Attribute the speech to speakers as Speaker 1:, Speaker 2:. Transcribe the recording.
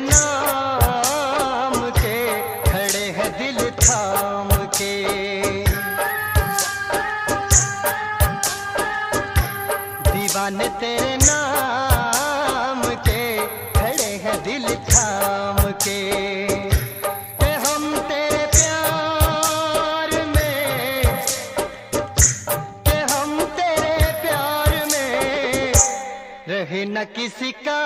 Speaker 1: नाम के, खड़े हैं दिल थाम के। दीवाने तेरे नाम के, खड़े हैं दिल थाम के। कि हम तेरे प्यार में, कि हम तेरे प्यार में रहे न किसी का